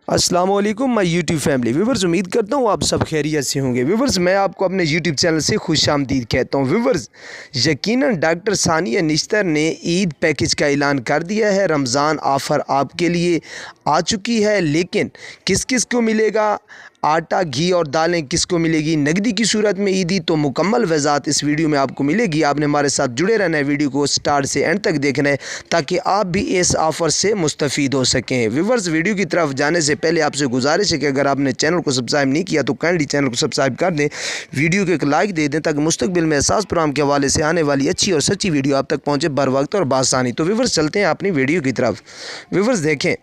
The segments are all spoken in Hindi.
अस्सलाम वालेकुम माय यूट्यूब फैमिली व्यूवर्स, उम्मीद करता हूँ आप सब खैरियत से होंगे। व्यूवर्स, मैं आपको अपने यूट्यूब चैनल से खुशामदीद कहता हूँ। व्यूवर्स, यकीनन डॉक्टर सानिया निश्तर ने ईद पैकेज का ऐलान कर दिया है। रमज़ान ऑफ़र आपके लिए आ चुकी है, लेकिन किस किस को मिलेगा, आटा, घी और दालें किसको मिलेगी नकदी की सूरत में ईदी, तो मुकम्मल वज़ाहत इस वीडियो में आपको मिलेगी। आपने हमारे साथ जुड़े रहना है, वीडियो को स्टार्ट से एंड तक देखना है ताकि आप भी इस ऑफ़र से मुस्तफ़ीद हो सकें। व्यूवर्स, वीडियो की तरफ जाने से पहले आपसे गुजारिश है कि अगर आपने चैनल को सब्सक्राइब नहीं किया तो काइंडली चैनल को सब्सक्राइब कर दें, वीडियो को एक लाइक दे दें ताकि मुस्तकबिल में एहसास प्रोग्राम के हवाले से आने वाली अच्छी और सच्ची वीडियो आप तक पहुँचे बर वक्त और बासानी। तो व्यूवर्स, चलते हैं अपनी वीडियो की तरफ। व्यूवर्स देखें,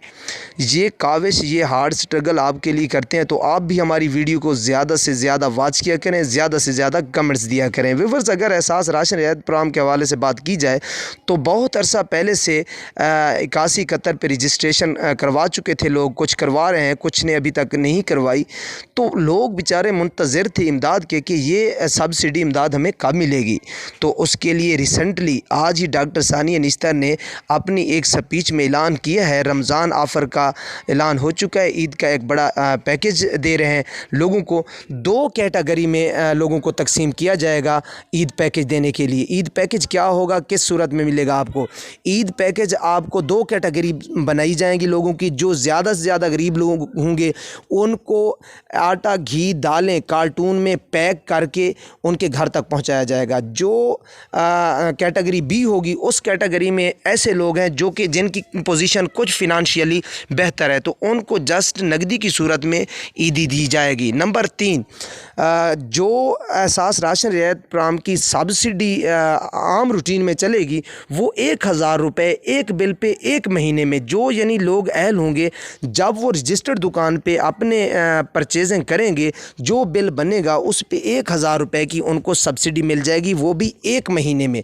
ये काविश, ये हार्ड स्ट्रगल आपके लिए करते हैं, तो आप भी हमारी वीडियो को ज़्यादा से ज़्यादा वॉच किया करें, ज़्यादा से ज़्यादा कमेंट्स दिया करें। व्यूवर्स, अगर एहसास राशन रियायत प्रोग्राम के हवाले से बात की जाए तो बहुत अरसा पहले से 81 पे रजिस्ट्रेशन करवा चुके थे लोग, कुछ करवा रहे हैं, कुछ ने अभी तक नहीं करवाई। तो लोग बेचारे मुंतज़िर थे इमदाद के कि ये सब्सिडी इमदाद हमें कब मिलेगी। तो उसके लिए रिसेंटली आज ही डॉक्टर सानिया निश्तर ने अपनी एक स्पीच में ऐलान किया है। रमज़ान ऑफ़र का ऐलान हो चुका है, ईद का एक बड़ा पैकेज दे रहे हैं लोगों को। 2 कैटेगरी में लोगों को तकसीम किया जाएगा ईद पैकेज देने के लिए। ईद पैकेज क्या होगा, किस सूरत में मिलेगा आपको? ईद पैकेज आपको 2 कैटेगरी बनाई जाएंगी लोगों की। जो ज़्यादा से ज़्यादा गरीब लोग होंगे उनको आटा, घी, दालें कार्टून में पैक करके उनके घर तक पहुंचाया जाएगा। जो कैटेगरी बी होगी, उस कैटेगरी में ऐसे लोग हैं जो कि जिनकी पोजीशन कुछ फिनंशियली बेहतर है, तो उनको जस्ट नकदी की सूरत में ईदी दी जाएगी। नंबर 3, जो एहसास राशन रियायत प्रोग्राम की सब्सिडी आम रूटीन में चलेगी, वो 1000 रुपये एक बिल पे एक महीने में, जो यानी लोग अहल होंगे जब वो रजिस्टर्ड दुकान पे अपने परचेजिंग करेंगे, जो बिल बनेगा उस पे 1000 रुपये की उनको सब्सिडी मिल जाएगी, वो भी एक महीने में।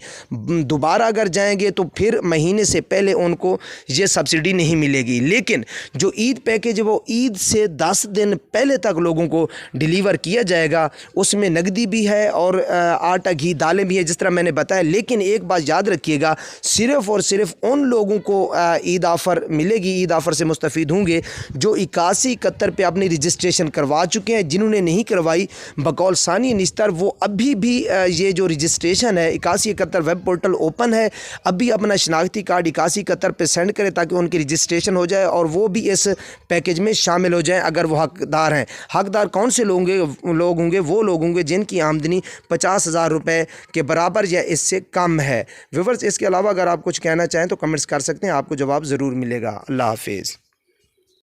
दोबारा अगर जाएंगे तो फिर महीने से पहले उनको ये सब्सिडी नहीं मिलेगी। लेकिन जो ईद पैकेज है वो ईद से 10 दिन पहले तक लोगों को डिलीवर किया जाएगा। उसमें नकदी भी है और आटा, घी, दालें भी है, जिस तरह मैंने बताया। लेकिन एक बात याद रखिएगा, सिर्फ़ और सिर्फ उन लोगों को ईद ऑफ़र मिलेगी, ईद ऑफ़र से मुस्तफ़ीद होंगे जो 81-71 पे अपनी रजिस्ट्रेशन करवा चुके हैं। जिन्होंने नहीं करवाई, बकौल सानिया निश्तर, वो अभी भी ये जो रजिस्ट्रेशन है 81-71 वेब पोर्टल ओपन है, अभी अपना शनाख्ती कार्ड 81-71 पे सेंड करें ताकि उनकी रजिस्ट्रेशन हो जाए और वो भी इस पैकेज में शामिल हो जाएं अगर वो हकदार हैं। हकदार कौन से लोग होंगे? वो लोग होंगे जिनकी आमदनी 50,000 रुपये के बराबर या इससे कम है। व्यूवर्स, इसके अलावा अगर आप कुछ कहना चाहें तो कमेंट्स कर सकते हैं, आपको जवाब ज़रूर मिलेगा। अल्लाह हाफिज़।